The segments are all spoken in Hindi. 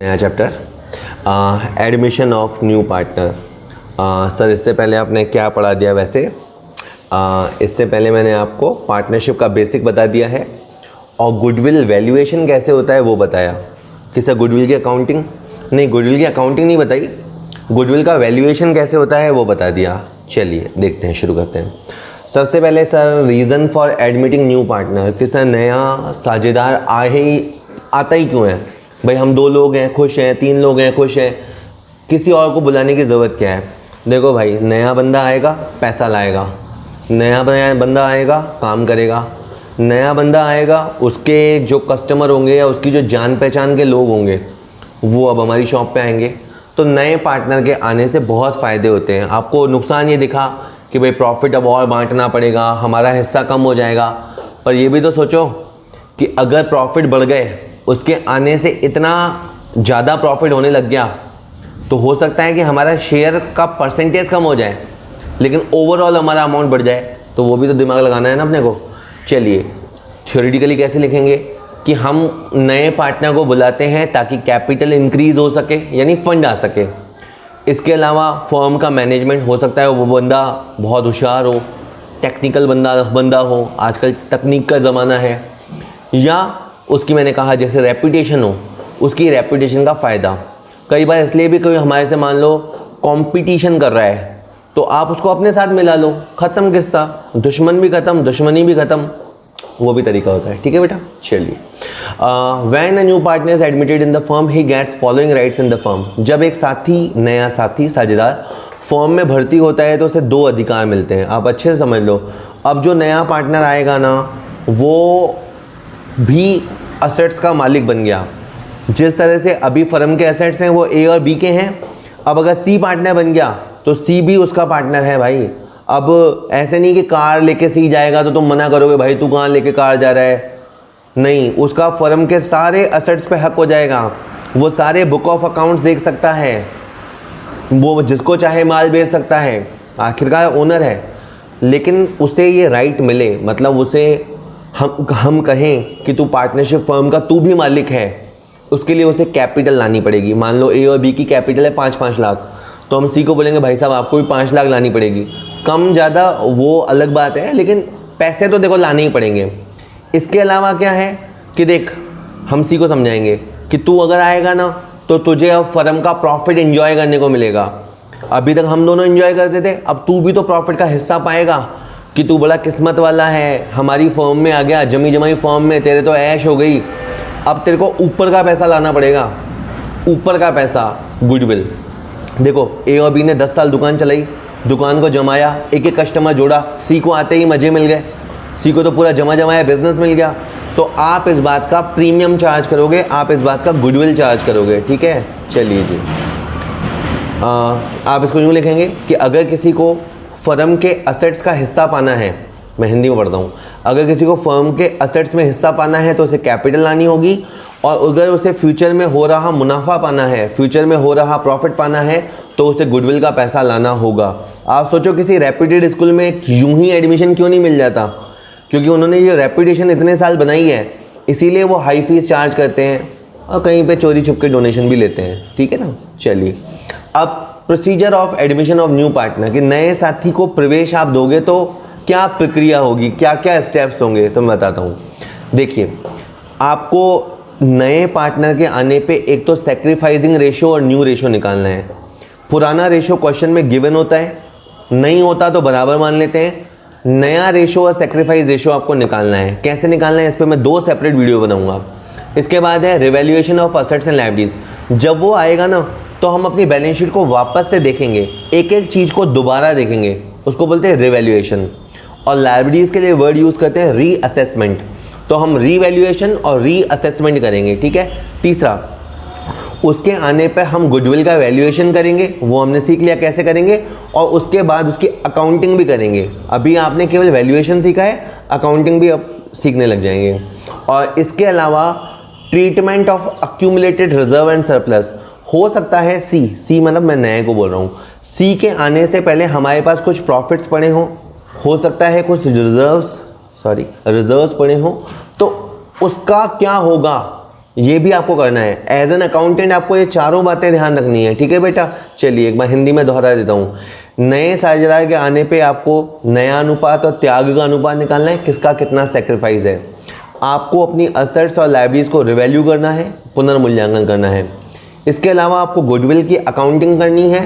नया chapter admission of new partner. Sir इससे पहले आपने क्या पढ़ा दिया वैसे? इससे पहले मैंने आपको पार्टनरशिप का बेसिक बता दिया है और गुडविल वैल्यूएशन कैसे होता है वो बताया कि सर गुडविल की अकाउंटिंग नहीं, गुडविल की अकाउंटिंग नहीं बताई, गुडविल का वैल्यूएशन कैसे होता है वो बता दिया। चलिए देखते हैं, शुरू करते हैं। सबसे पहले sir reason for admitting new partner कि सर नया साझेदार आता ही क्यों है भाई? हम 2 लोग हैं खुश हैं, 3 लोग हैं खुश हैं, किसी और को बुलाने की ज़रूरत क्या है? देखो भाई, नया बंदा आएगा पैसा लाएगा, नया बंदा आएगा काम करेगा, नया बंदा आएगा उसके जो कस्टमर होंगे या उसकी जो जान पहचान के लोग होंगे वो अब हमारी शॉप पे आएंगे। तो नए पार्टनर के आने से बहुत फ़ायदे होते हैं। आपको नुकसान ये दिखा कि भाई प्रॉफिट अब और बांटना पड़ेगा, हमारा हिस्सा कम हो जाएगा, पर ये भी तो सोचो कि अगर प्रॉफिट बढ़ गए, उसके आने से इतना ज़्यादा प्रॉफिट होने लग गया तो हो सकता है कि हमारा शेयर का परसेंटेज कम हो जाए लेकिन ओवरऑल हमारा अमाउंट बढ़ जाए। तो वो भी तो दिमाग लगाना है ना अपने को। चलिए थ्योरेटिकली कैसे लिखेंगे कि हम नए पार्टनर को बुलाते हैं ताकि कैपिटल इंक्रीज़ हो सके, यानी फंड आ सके। इसके अलावा फर्म का मैनेजमेंट हो सकता है वो बंदा बहुत होशियार हो, टेक्निकल बंदा हो, आजकल तकनीक का ज़माना है, या उसकी मैंने कहा जैसे रेपुटेशन हो, उसकी रेपुटेशन का फ़ायदा। कई बार इसलिए भी कोई हमारे से मान लो कंपटीशन कर रहा है तो आप उसको अपने साथ मिला लो, ख़त्म किस्सा, दुश्मन भी ख़त्म, दुश्मनी भी ख़त्म, वो भी तरीका होता है। ठीक है बेटा, चलिए। When a new partner is admitted in the firm he gets following rights in the firm. जब एक नया साथी साझेदार फर्म में भर्ती होता है तो उसे 2 अधिकार मिलते हैं। आप अच्छे से समझ लो, अब जो नया पार्टनर आएगा ना वो भी असेट्स का मालिक बन गया। जिस तरह से अभी फर्म के एसेट्स हैं वो ए और बी के हैं, अब अगर सी पार्टनर बन गया तो सी भी उसका पार्टनर है भाई। अब ऐसे नहीं कि कार लेके सी जाएगा तो तुम मना करोगे भाई तू कहाँ लेके कार जा रहा है, नहीं, उसका फर्म के सारे असेट्स पे हक हो जाएगा। वो सारे बुक ऑफ अकाउंट्स देख सकता है, वो जिसको चाहे माल बेच सकता है, आखिरकार ओनर है। लेकिन उसे ये राइट मिले, मतलब उसे हम कहें कि तू पार्टनरशिप फर्म का तू भी मालिक है, उसके लिए उसे कैपिटल लानी पड़ेगी। मान लो ए और बी की कैपिटल है 5-5 लाख, तो हम सी को बोलेंगे भाई साहब आपको भी 5 लाख लानी पड़ेगी। कम ज़्यादा वो अलग बात है, लेकिन पैसे तो देखो लाने ही पड़ेंगे। इसके अलावा क्या है कि देख, हम सी को समझाएंगे कि तू अगर आएगा ना तो तुझे अब फर्म का प्रॉफिट एंजॉय करने को मिलेगा। अभी तक हम दोनों एंजॉय करते थे, अब तू भी तो प्रॉफिट का हिस्सा पाएगा कि तू बड़ा किस्मत वाला है, हमारी फर्म में आ गया, जमी जमाई फर्म में, तेरे तो ऐश हो गई। अब तेरे को ऊपर का पैसा लाना पड़ेगा, ऊपर का पैसा, गुडविल। देखो ए और बी ने 10 साल दुकान चलाई, दुकान को जमाया, एक एक कस्टमर जोड़ा, सी को आते ही मज़े मिल गए, सी को तो पूरा जमाया बिजनेस मिल गया। तो आप इस बात का प्रीमियम चार्ज करोगे, आप इस बात का गुडविल चार्ज करोगे। ठीक है, चलिए जी। आप इसको यूँ लिखेंगे कि अगर किसी को फर्म के असेट्स का हिस्सा पाना है, मैं हिंदी में पढ़ता हूँ, अगर किसी को फर्म के असेट्स में हिस्सा पाना है तो उसे कैपिटल लानी होगी, और अगर उसे फ्यूचर में हो रहा मुनाफा पाना है, फ्यूचर में हो रहा प्रॉफिट पाना है तो उसे गुडविल का पैसा लाना होगा। आप सोचो किसी रेप्यूटेड स्कूल में यूं ही एडमिशन क्यों नहीं मिल जाता? क्योंकि उन्होंने ये रेप्यूटेशन इतने साल बनाई है, इसीलिए वो हाई फीस चार्ज करते हैं और कहीं पे चोरी छुप के डोनेशन भी लेते हैं। ठीक है ना, चलिए। अब procedure of admission of new partner, कि नए साथी को प्रवेश आप दोगे तो क्या प्रक्रिया होगी, क्या क्या स्टेप्स होंगे, तो मैं बताता हूँ। देखिए, आपको नए पार्टनर के आने पे एक तो सेक्रीफाइसिंग रेशो और न्यू रेशो निकालना है। पुराना रेशो क्वेश्चन में गिवन होता है, नहीं होता तो बराबर मान लेते हैं। नया रेशो और सेक्रीफाइस रेशो आपको निकालना है। कैसे निकालना है इस पर मैं 2 सेपरेट वीडियो बनाऊंगा। इसके बाद है revaluation of assets and liabilities. जब वो आएगा ना तो हम अपनी बैलेंस शीट को वापस से देखेंगे, एक एक चीज़ को दोबारा देखेंगे, उसको बोलते हैं रिवैल्यूएशन। और लायबिलिटीज़ के लिए वर्ड यूज़ करते हैं रीअसेसमेंट। तो हम रीवैल्यूएशन और रीअसेसमेंट करेंगे। ठीक है। तीसरा, उसके आने पे हम गुडविल का वैल्यूएशन करेंगे, वो हमने सीख लिया कैसे करेंगे, और उसके बाद उसकी अकाउंटिंग भी करेंगे। अभी आपने केवल वैल्यूएशन सीखा है, अकाउंटिंग भी अब सीखने लग जाएंगे। और इसके अलावा treatment of accumulated reserve and surplus. हो सकता है सी मतलब मैं नए को बोल रहा हूँ, सी के आने से पहले हमारे पास कुछ प्रॉफिट्स पड़े हों, हो सकता है कुछ रिजर्व्स पड़े हों, तो उसका क्या होगा ये भी आपको करना है। एज एन अकाउंटेंट आपको ये चारों बातें ध्यान रखनी है, ठीक है बेटा। चलिए एक बार हिंदी में दोहरा देता हूँ। नए साझेदार के आने पे आपको नया अनुपात और त्याग का अनुपात निकालना है, किसका कितना सेक्रीफाइस है। आपको अपनी असेट्स और लाइबिलिटीज को रिवैल्यू करना है, पुनर्मूल्यांकन करना है। इसके अलावा आपको गुडविल की अकाउंटिंग करनी है,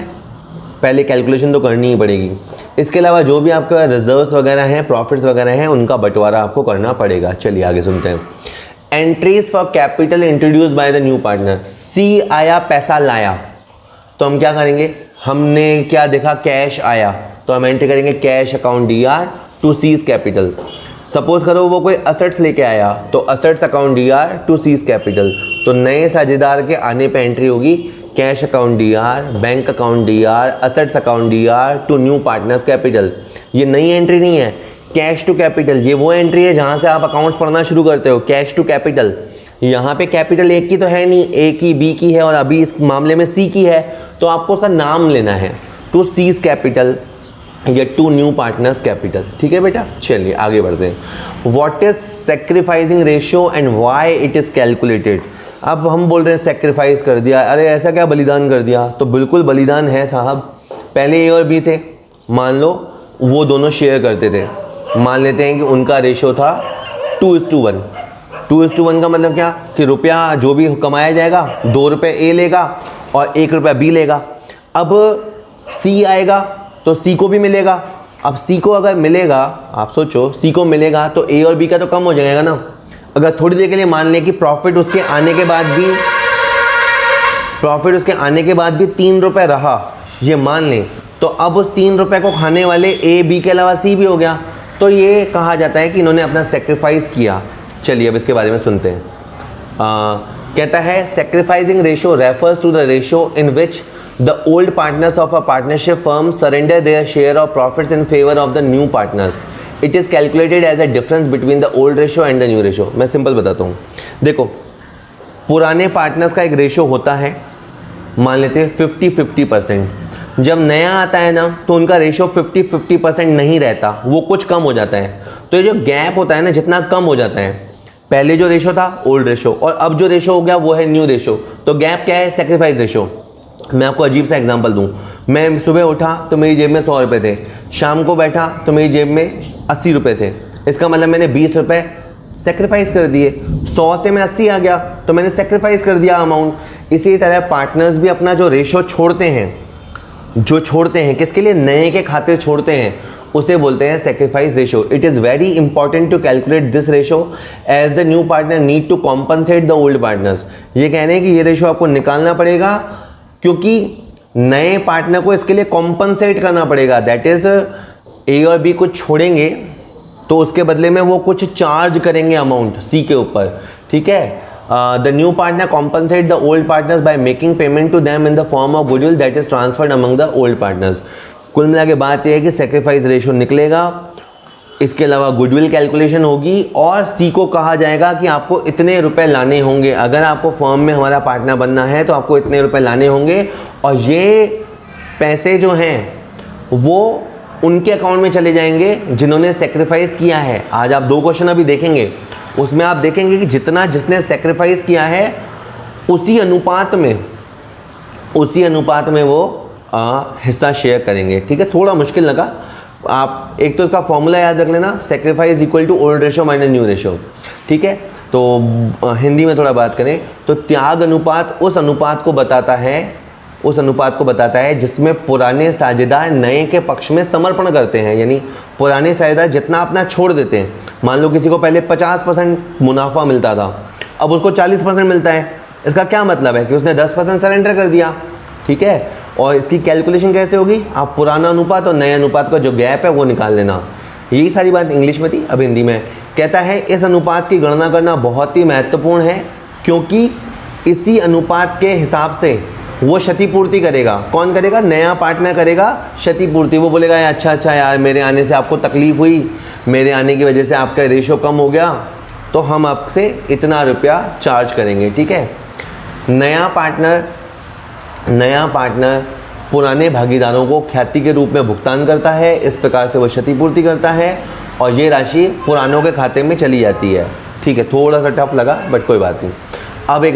पहले कैलकुलेशन तो करनी ही पड़ेगी। इसके अलावा जो भी आपके रिजर्व्स वगैरह हैं, प्रॉफिट्स वगैरह हैं, उनका बंटवारा आपको करना पड़ेगा। चलिए आगे सुनते हैं। Entries for capital introduced by the new partner. C आया, पैसा लाया, तो हम क्या करेंगे, हमने क्या देखा, कैश आया, तो हम एंट्री करेंगे cash account DR to C's capital. Suppose करो वो कोई असेट्स लेके आया, तो assets account DR to C's capital. तो नए साझेदार के आने पे एंट्री होगी cash account DR, bank account DR, assets account DR to new partner's capital. ये नई एंट्री नहीं है, कैश टू कैपिटल ये वो एंट्री है जहाँ से आप अकाउंट्स पढ़ना शुरू करते हो, कैश टू कैपिटल। यहाँ पे कैपिटल एक की तो है नहीं, ए की, बी की है और अभी इस मामले में सी की है, तो आपको उसका नाम लेना है, टू सीज कैपिटल या टू न्यू पार्टनर्स कैपिटल। ठीक है बेटा, चलिए आगे बढ़ते हैं। What is sacrificing ratio and why it is calculated. अब हम बोल रहे हैं सेक्रीफाइस कर दिया, अरे ऐसा क्या बलिदान कर दिया, तो बिल्कुल बलिदान है साहब। पहले ए और बी थे, मान लो वो दोनों शेयर करते थे, मान लेते हैं कि उनका रेशो था 2:1। 2:1 का मतलब क्या कि रुपया जो भी कमाया जाएगा 2 रुपये ए लेगा और 1 रुपया बी लेगा। अब सी आएगा तो सी को भी मिलेगा। अब सी को अगर मिलेगा, आप सोचो सी को मिलेगा तो ए और बी का तो कम हो जाएगा ना। अगर थोड़ी देर के लिए मान लें कि प्रॉफिट उसके आने के बाद भी 3 रुपये रहा, ये मान लें, तो अब उस 3 रुपये को खाने वाले ए बी के अलावा सी भी हो गया, तो ये कहा जाता है कि इन्होंने अपना सेक्रीफाइस किया। चलिए अब इसके बारे में सुनते हैं। कहता है sacrificing ratio refers to the ratio in which the old partners of a partnership firm surrender their share of profits in favor of the new partners. It is calculated as a difference between the old ratio and the new ratio. मैं सिंपल बताता हूँ, देखो पुराने पार्टनर्स का एक रेशियो होता है, मान लेते हैं 50-50%। जब नया आता है ना तो उनका रेशियो 50-50% नहीं रहता, वो कुछ कम हो जाता है। तो ये जो गैप होता है ना, जितना कम हो जाता है, पहले जो रेशियो था ओल्ड रेशियो और अब जो रेशियो हो गया वो है न्यू रेशियो। तो गैप क्या है, सेक्रीफाइस रेशियो। मैं आपको अजीब सा एग्जांपल दूं, मैं सुबह उठा तो मेरी जेब में 100 रुपये थे, शाम को बैठा तो मेरी जेब में 80 रुपये थे। इसका मतलब मैंने 20 रुपये सेक्रीफाइस कर दिए। 100 से मैं 80 आ गया तो मैंने सेक्रीफाइस कर दिया अमाउंट। इसी तरह पार्टनर्स भी अपना जो रेशियो छोड़ते हैं, किसके लिए, नए के खातिर छोड़ते हैं, उसे बोलते हैं sacrifice ratio. It is very important to calculate this ratio as the new partner need to compensate the old partners. ये कह रहे हैं कि ये रेशियो आपको निकालना पड़ेगा क्योंकि नए पार्टनर को इसके लिए कॉम्पनसेट करना पड़ेगा। दैट इज ए और बी कुछ छोड़ेंगे तो उसके बदले में वो कुछ चार्ज करेंगे अमाउंट सी के ऊपर। ठीक है, the new partner compensate the old partners by making payment to them in the form of goodwill that is transferred among the old partners. कुल मिला के बात यह है कि सेक्रीफाइस रेशियो निकलेगा, इसके अलावा गुडविल कैलकुलेशन होगी और सी को कहा जाएगा कि आपको इतने रुपए लाने होंगे। अगर आपको फर्म में हमारा पार्टनर बनना है तो आपको इतने रुपए लाने होंगे और ये पैसे जो हैं वो उनके अकाउंट में चले जाएंगे जिन्होंने सेक्रीफाइस किया है। आज आप 2 क्वेश्चन अभी देखेंगे, उसमें आप देखेंगे कि जितना जिसने सेक्रीफाइस किया है उसी अनुपात में वो हिस्सा शेयर करेंगे। ठीक है, थोड़ा मुश्किल लगा, आप एक तो इसका फॉर्मूला याद रख लेना, sacrifice equal to old ratio minus new ratio. ठीक है, तो हिंदी में थोड़ा बात करें तो त्याग अनुपात उस अनुपात को बताता है जिसमें पुराने साझेदार नए के पक्ष में समर्पण करते हैं। यानी पुराने साझेदार जितना अपना छोड़ देते हैं, मान लो किसी को पहले 50% मुनाफा मिलता था, अब उसको 40% मिलता है। इसका क्या मतलब है कि उसने 10% सरेंडर कर दिया। ठीक है, और इसकी कैलकुलेशन कैसे होगी, आप पुराना अनुपात और नए अनुपात का जो गैप है वो निकाल लेना। यही सारी बात इंग्लिश में थी, अब हिंदी में। कहता है इस अनुपात की गणना करना बहुत ही महत्वपूर्ण है क्योंकि इसी अनुपात के हिसाब से वो क्षतिपूर्ति करेगा। कौन करेगा, नया पार्टनर करेगा क्षतिपूर्ति। वो बोलेगा अच्छा यार, मेरे आने से आपको तकलीफ हुई, मेरे आने की वजह से आपका रेशो कम हो गया, तो हम आपसे इतना रुपया चार्ज करेंगे। ठीक है, नया पार्टनर पुराने भागीदारों को ख्याति के रूप में भुगतान करता है, इस प्रकार से वो क्षतिपूर्ति करता है और ये राशि पुरानों के खाते में चली जाती है। ठीक है, थोड़ा सा टफ लगा बट कोई बात नहीं। अब एक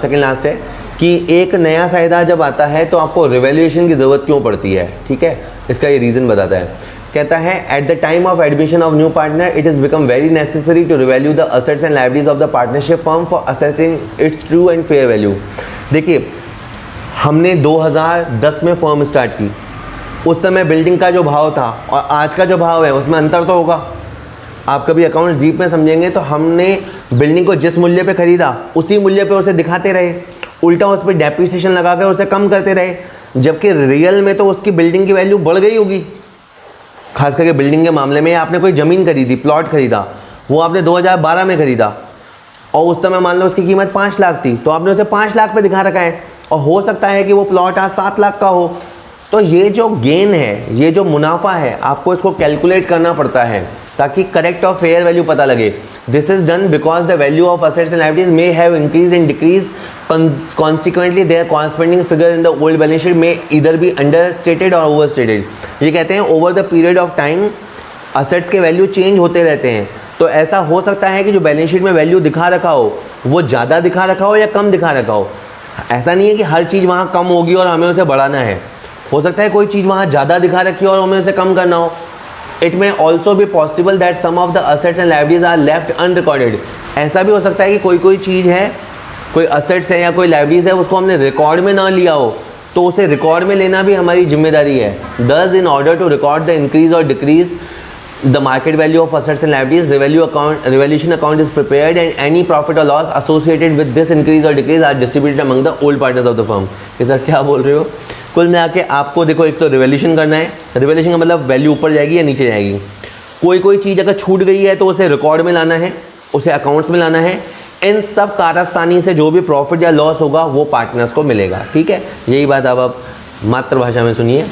सेकंड लास्ट है कि एक नया साझेदार जब आता है तो आपको रिवैल्यूएशन की ज़रूरत क्यों पड़ती है, ठीक है, इसका ये रीज़न बताता है। कहता है at the time of admission of new partner it is become very necessary to revalue the assets and liabilities of the partnership firm for assessing its true and fair value. देखिए, हमने 2010 में फर्म स्टार्ट की, उस समय बिल्डिंग का जो भाव था और आज का जो भाव है उसमें अंतर तो होगा। आप कभी अकाउंट्स डीप में समझेंगे तो हमने बिल्डिंग को जिस मूल्य पे खरीदा उसी मूल्य पे उसे दिखाते रहे, उल्टा उस पर डेप्रिसिएशन लगा कर उसे कम करते रहे, जबकि रियल में तो उसकी बिल्डिंग की वैल्यू बढ़ गई होगी। खास करके बिल्डिंग के मामले में आपने कोई ज़मीन खरीदी, प्लॉट खरीदा, वो आपने 2012 में खरीदा और उस समय मान लो उसकी कीमत 5 लाख थी, तो आपने उसे 5 लाख पे दिखा रखा है और हो सकता है कि वो प्लॉट आज 7 लाख का हो। तो ये जो गेन है, ये जो मुनाफा है, आपको इसको कैलकुलेट करना पड़ता है ताकि करेक्ट और फेयर वैल्यू पता लगे। This is done because the value of assets and liabilities may have increase and decrease, consequently there corresponding figure in the old balance sheet में इधर बी अंडर स्टेटेड और ओवर स्टेटेड। ये कहते हैं over the period of time assets के वैल्यू चेंज होते रहते हैं। तो ऐसा हो सकता है कि जो बैलेंस शीट में वैल्यू दिखा रखा हो वो ज़्यादा दिखा रखा हो या कम दिखा रखा हो। ऐसा नहीं है कि हर चीज़ वहाँ कम होगी और हमें उसे बढ़ाना है। हो सकता है कोई चीज़ वहाँ ज़्यादा दिखा रखी हो और हमें उसे कम करना हो। इट मे ऑल्सो भी possible that some of the assets and liabilities are left unrecorded. ऐसा भी हो सकता है कि कोई चीज़ है, कोई असेट्स है या कोई लायबिलिटीज है, उसको हमने रिकॉर्ड में ना लिया हो, तो उसे रिकॉर्ड में लेना भी हमारी जिम्मेदारी है। Thus in order to record the increase और decrease the market value of assets and liabilities, revaluation account is prepared and any profit or loss associated with this increase or decrease are distributed among the old partners of the firm। कि सर क्या बोल रहे हो? कुल मिला के आपको देखो, एक तो रिवैल्यूएशन करना है। रिवैल्यूएशन का मतलब वैल्यू ऊपर जाएगी या नीचे जाएगी। कोई चीज़ अगर छूट गई है तो उसे रिकॉर्ड में लाना है, उसे अकाउंट्स में लाना है। इन सब कारस्तानी से जो भी प्रॉफिट या लॉस होगा वो पार्टनर्स को मिलेगा, ठीक है। यही बात अब आप मातृभाषा में सुनिए।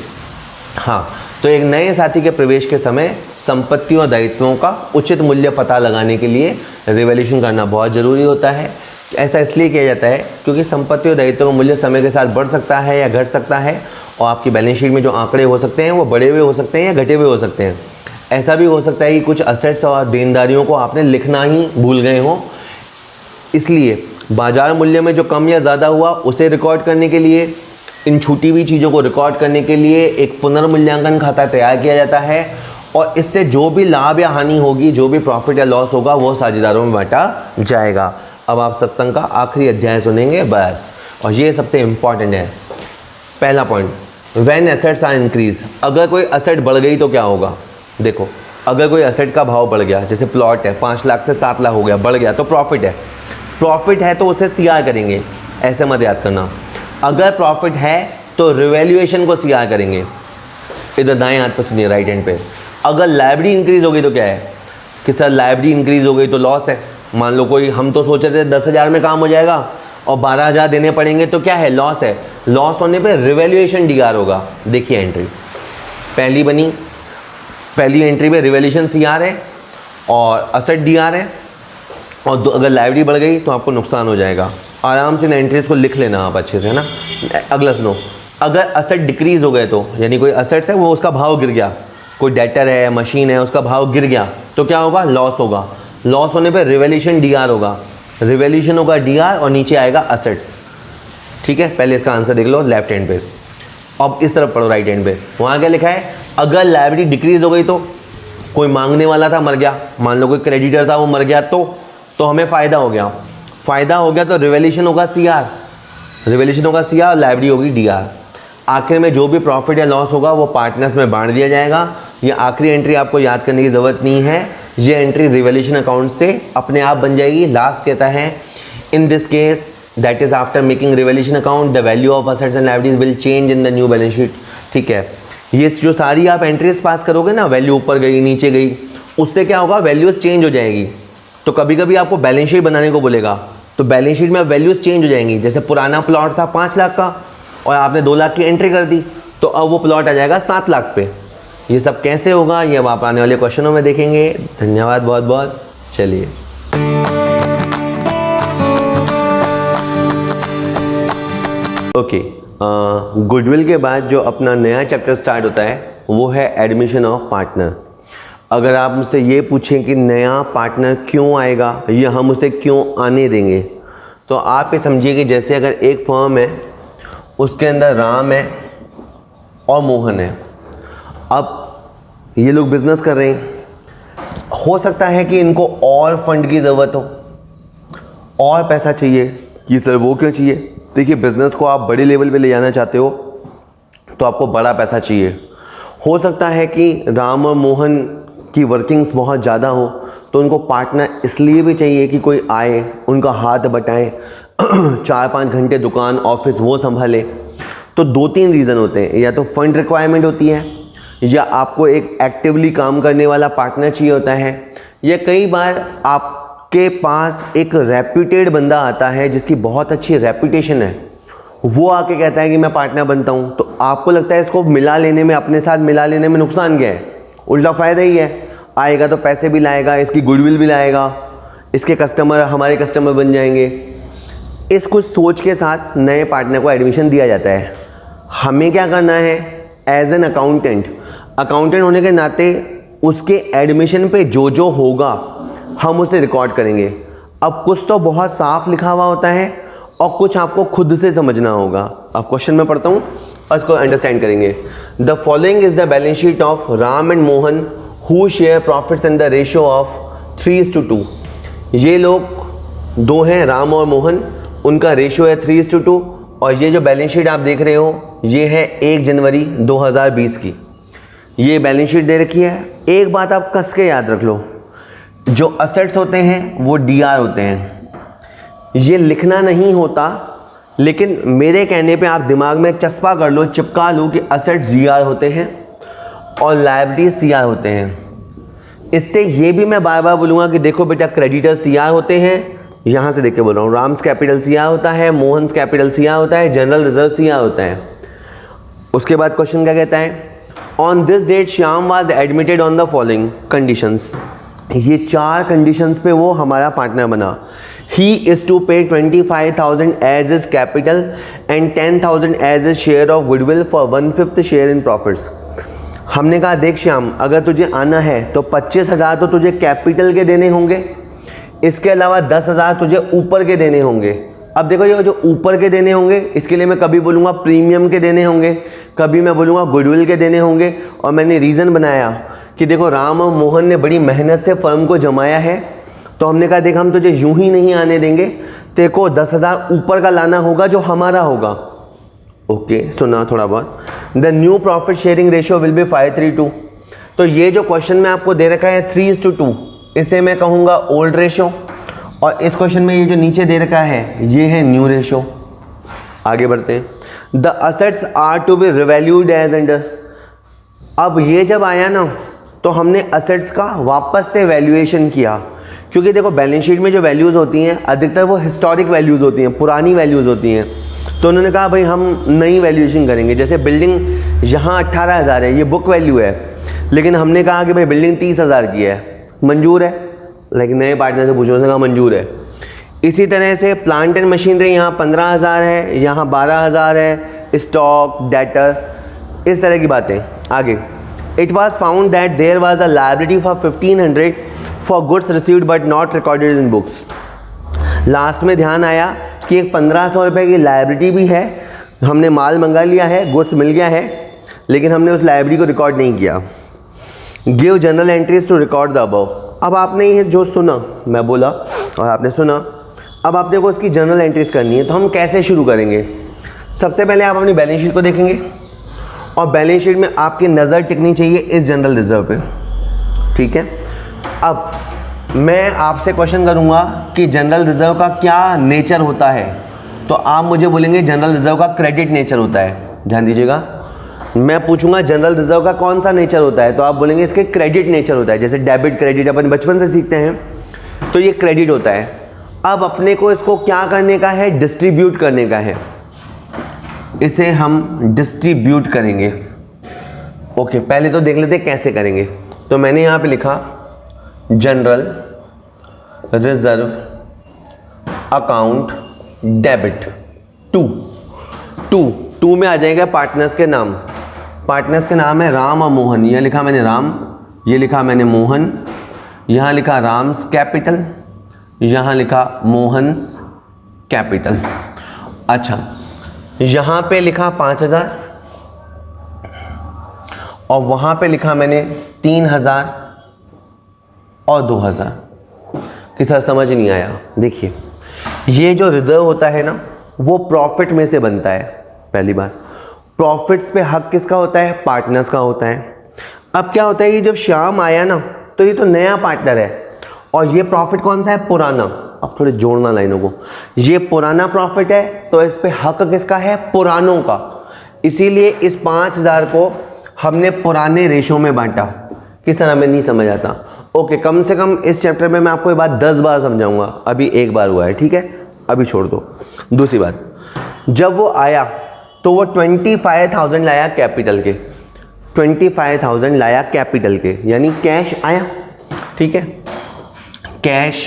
हाँ, तो एक नए साथी के प्रवेश के समय संपत्तियों और दायित्वों का उचित मूल्य पता लगाने के लिए रिवैल्यूएशन करना बहुत ज़रूरी होता है। ऐसा इसलिए किया जाता है क्योंकि संपत्ति और दायित्वों का मूल्य समय के साथ बढ़ सकता है या घट सकता है और आपकी बैलेंस शीट में जो आंकड़े हो सकते हैं वो बढ़े हुए हो सकते हैं या घटे हुए हो सकते हैं। ऐसा भी हो सकता है कि कुछ असेट्स और देनदारियों को आपने लिखना ही भूल गए हों, इसलिए बाजार मूल्य में जो कम या ज़्यादा हुआ उसे रिकॉर्ड करने के लिए, इन छूटी हुई चीज़ों को रिकॉर्ड करने के लिए एक पुनर्मूल्यांकन खाता तैयार किया जाता है और इससे जो भी लाभ या हानि होगी, जो भी प्रॉफिट या लॉस होगा वो साझेदारों में बांटा जाएगा। अब आप सत्संग का आखिरी अध्याय सुनेंगे बस, और ये सबसे इम्पॉर्टेंट है। पहला point, when assets are increase. अगर कोई असेट बढ़ गई तो क्या होगा? देखो, अगर कोई असेट का भाव बढ़ गया, जैसे प्लॉट है 5 लाख से 7 लाख हो गया, बढ़ गया, तो प्रॉफिट है। प्रॉफिट है तो उसे सीआर करेंगे, ऐसे मत याद करना। अगर प्रॉफिट है तो रिवैल्यूएशन को सीआर करेंगे। इधर दाएं हाथ पर सुनिए, राइट हैंड पे। अगर लायबिलिटी इंक्रीज हो गई तो क्या है कि सर लायबिलिटी इंक्रीज हो गई तो लॉस है। मान लो कोई, हम तो सोच रहे थे 10,000 में काम हो जाएगा और 12,000 देने पड़ेंगे, तो क्या है? लॉस है। लॉस होने पे रिवैल्यूएशन डीआर होगा। देखिए एंट्री पहली बनी, पहली एंट्री पे रिवैल्यूएशन सीआर है और असेट डीआर है, और अगर लायबिलिटी बढ़ गई तो आपको नुकसान हो जाएगा। आराम से इन एंट्रीज को लिख लेना आप अच्छे से, है ना। अगला सुनो, अगर असेट डिक्रीज हो गए तो, यानी कोई असेट्स है वो उसका भाव गिर गया, कोई डेटर है, मशीन है, उसका भाव गिर गया, तो क्या होगा? लॉस होगा। लॉस होने पे रिवैल्यूएशन डीआर होगा। रिवैल्यूएशन होगा डीआर और नीचे आएगा असेट्स, ठीक है। पहले इसका आंसर देख लो लेफ्ट हैंड पे, अब इस तरफ पढ़ो राइट हैंड पे। वहाँ क्या लिखा है? अगर लायबिलिटी डिक्रीज हो गई तो, कोई मांगने वाला था मर गया, मान लो कोई क्रेडिटर था वो मर गया, तो हमें फ़ायदा हो गया। फ़ायदा हो गया तो रिवैल्यूएशन होगा सीआर, रिवैल्यूएशन होगा सीआर, लायबिलिटी होगी डीआर। आखिर में जो भी प्रॉफिट या लॉस होगा वो पार्टनर्स में बांट दिया जाएगा। ये आखिरी एंट्री आपको याद करने की ज़रूरत नहीं है, ये एंट्री रिवैल्यूएशन अकाउंट से अपने आप बन जाएगी। लास्ट कहता है, in this case that is after making revaluation account the value of assets and liabilities will change in the new balance sheet, ठीक है। ये जो सारी आप एंट्रीज पास करोगे ना, वैल्यू ऊपर गई नीचे गई, उससे क्या होगा? वैल्यूज चेंज हो जाएगी। तो कभी कभी आपको बैलेंस शीट बनाने को बोलेगा तो बैलेंस शीट में वैल्यूज चेंज हो जाएंगी। जैसे पुराना प्लॉट था 5 लाख का और आपने 2 लाख की एंट्री कर दी, तो अब वो प्लॉट आ जाएगा 7 लाख पे। ये सब कैसे होगा ये अब आप आने वाले क्वेश्चनों में देखेंगे। धन्यवाद बहुत बहुत। चलिए, ओके, गुडविल के बाद जो अपना नया चैप्टर स्टार्ट होता है वो है एडमिशन ऑफ पार्टनर। अगर आप मुझसे ये पूछें कि नया पार्टनर क्यों आएगा या हम उसे क्यों आने देंगे, तो आप ये समझिए कि जैसे अगर एक फर्म है, उसके अंदर राम है और मोहन है। अब ये लोग बिजनेस कर रहे हैं, हो सकता है कि इनको और फंड की ज़रूरत हो, और पैसा चाहिए। कि सर वो क्यों चाहिए? देखिए, बिजनेस को आप बड़े लेवल पे ले जाना चाहते हो तो आपको बड़ा पैसा चाहिए। हो सकता है कि राम और मोहन की वर्किंग्स बहुत ज़्यादा हो, तो उनको पार्टनर इसलिए भी चाहिए कि कोई आए, उनका हाथ बटाए 4-5 घंटे दुकान ऑफिस वो संभाले। तो 2-3 रीज़न होते हैं, या तो फंड रिक्वायरमेंट होती है, या आपको एक एक्टिवली काम करने वाला पार्टनर चाहिए होता है, या कई बार आपके पास एक रेप्यूटेड बंदा आता है जिसकी बहुत अच्छी रेपुटेशन है, वो आके कहता है कि मैं पार्टनर बनता हूँ। तो आपको लगता है इसको मिला लेने में, अपने साथ मिला लेने में नुकसान क्या है? उल्टा फ़ायदा ही है। आएगा तो पैसे भी लाएगा, इसकी गुडविल भी लाएगा, इसके कस्टमर हमारे कस्टमर बन जाएंगे। इस कुछ सोच के साथ नए पार्टनर को एडमिशन दिया जाता है। हमें क्या करना है? एज एन अकाउंटेंट होने के नाते उसके एडमिशन पे जो जो होगा हम उसे रिकॉर्ड करेंगे। अब कुछ तो बहुत साफ लिखा हुआ होता है और कुछ आपको खुद से समझना होगा। अब क्वेश्चन में पढ़ता हूँ और इसको अंडरस्टैंड करेंगे। The following is the balance sheet of Ram and Mohan who share profits in the ratio of 3:2। ये लोग दो हैं, राम और मोहन, उनका रेशियो है 3:2। और ये जो बैलेंस शीट आप देख रहे हो ये है 1 जनवरी 2020 की। ये बैलेंस शीट दे रखी है। एक बात आप कस के याद रख लो, जो असेट्स होते हैं वो डीआर होते हैं। ये लिखना नहीं होता, लेकिन मेरे कहने पे आप दिमाग में चस्पा कर लो, चिपका लो कि असेट्स डीआर होते हैं और लायबिलिटीज सीआर होते हैं। इससे ये भी मैं बार बार बोलूँगा कि देखो बेटा, क्रेडिटर सीआर होते हैं, यहाँ से देख के बोल रहा हूँ, राम्स कैपिटल सीआर होता है, मोहन्स कैपिटल सीआर होता है, जनरल रिजर्व सीआर होता है। उसके बाद क्वेश्चन क्या कहता है? On this date Shyam was admitted on the following conditions. ये 4 कंडीशंस पे वो हमारा पार्टनर बना। He is to pay 25,000 as his capital and 10,000 as his share of goodwill for 1/5 share in profits. हमने कहा देख श्याम, अगर तुझे आना है तो 25,000 तो तुझे कैपिटल के देने होंगे, इसके अलावा 10,000 तुझे ऊपर के देने होंगे। अब देखो, ये जो ऊपर के देने होंगे इसके लिए मैं कभी बोलूँगा प्रीमियम के देने होंगे, कभी मैं बोलूँगा गुडविल के देने होंगे। और मैंने रीज़न बनाया कि देखो, राम और मोहन ने बड़ी मेहनत से फर्म को जमाया है, तो हमने कहा देख, हम तुझे यूं ही नहीं आने देंगे, तेरे को 10,000 ऊपर का लाना होगा जो हमारा होगा। ओके, सुना थोड़ा बहुत। The new profit sharing ratio will be 5:3:2। तो ये जो क्वेश्चन में आपको दे रखा है 3:2, इसे मैं कहूँगा ओल्ड रेशो, और इस क्वेश्चन में ये जो नीचे दे रखा है ये है न्यू रेशो। आगे बढ़ते हैं। The assets are to be revalued as under. अब ये जब आया ना, तो हमने असेट्स का वापस से वैल्यूएशन किया, क्योंकि देखो बैलेंस शीट में जो वैल्यूज़ होती हैं अधिकतर वो हिस्टोरिक वैल्यूज़ होती हैं, पुरानी वैल्यूज़ होती हैं। तो उन्होंने कहा भाई हम नई वैल्यूएशन करेंगे। जैसे बिल्डिंग यहाँ 18,000 है, ये बुक वैल्यू है, लेकिन हमने कहा कि भाई बिल्डिंग 30,000 की है, मंजूर है? लेकिन नए पार्टनर से पूछो, उसने कहा मंजूर है। इसी तरह से प्लांट एंड मशीनरी यहाँ 15,000 है, यहाँ 12,000 है, स्टॉक, डेटर, इस तरह की बातें। आगे, it was found that there was a liability for 1,500 for goods received but not recorded in books. Last में ध्यान आया कि एक 1,500 रुपये की लायबिलिटी भी है, हमने माल मंगा लिया है, गुड्स मिल गया है, लेकिन हमने उस लायबिलिटी को रिकॉर्ड नहीं किया। Give journal entries to record the above. अब आपने ये जो सुना, मैं बोला और आपने सुना, अब आपने को उसकी जनरल एंट्रीज करनी है। तो हम कैसे शुरू करेंगे? सबसे पहले आप अपनी बैलेंस शीट को देखेंगे और बैलेंस शीट में आपकी नज़र टिकनी चाहिए इस जनरल रिजर्व पे, ठीक है। अब मैं आपसे क्वेश्चन करूँगा कि जनरल रिजर्व का क्या नेचर होता है, तो आप मुझे बोलेंगे जनरल रिजर्व का क्रेडिट नेचर होता है। ध्यान दीजिएगा, मैं पूछूंगा जनरल रिजर्व का कौन सा नेचर होता है, तो आप बोलेंगे इसके क्रेडिट नेचर होता है। जैसे डेबिट क्रेडिट अपन बचपन से सीखते हैं, तो ये क्रेडिट होता है। अब अपने को इसको क्या करने का है? डिस्ट्रीब्यूट करने का है। इसे हम डिस्ट्रीब्यूट करेंगे। ओके, पहले तो देख लेते हैं कैसे करेंगे। तो मैंने यहाँ पे लिखा general reserve account debit to में आ जाएगा पार्टनर्स के नाम। पार्टनर्स के नाम है राम और मोहन। ये लिखा मैंने राम, ये लिखा मैंने मोहन, यहाँ लिखा राम्स कैपिटल, यहाँ लिखा मोहन्स कैपिटल। अच्छा, यहाँ पे लिखा 5000 और वहाँ पे लिखा मैंने 3000 और 2000 कि सर समझ नहीं आया। देखिए, ये जो रिजर्व होता है ना वो प्रॉफिट में से बनता है। पहली बात, प्रॉफिट्स पे हक किसका होता है? पार्टनर्स का होता है। अब क्या होता है कि जब श्याम आया ना तो ये तो नया पार्टनर है और ये प्रॉफिट कौन सा है? पुराना। अब थोड़े जोड़ना लाइनों को, ये पुराना प्रॉफिट है तो इस पे हक किसका है? पुरानों का। इसीलिए इस 5000 को हमने पुराने रेशो में बांटा कि सर हमें नहीं समझ आता। ओके, कम से कम इस चैप्टर में मैं आपको ये बात 10 बार समझाऊंगा, अभी एक बार हुआ है, ठीक है, अभी छोड़ दो। दूसरी बात, जब वो आया तो वो 25,000 लाया कैपिटल के, 25,000 लाया कैपिटल के, यानी कैश आया, ठीक है। कैश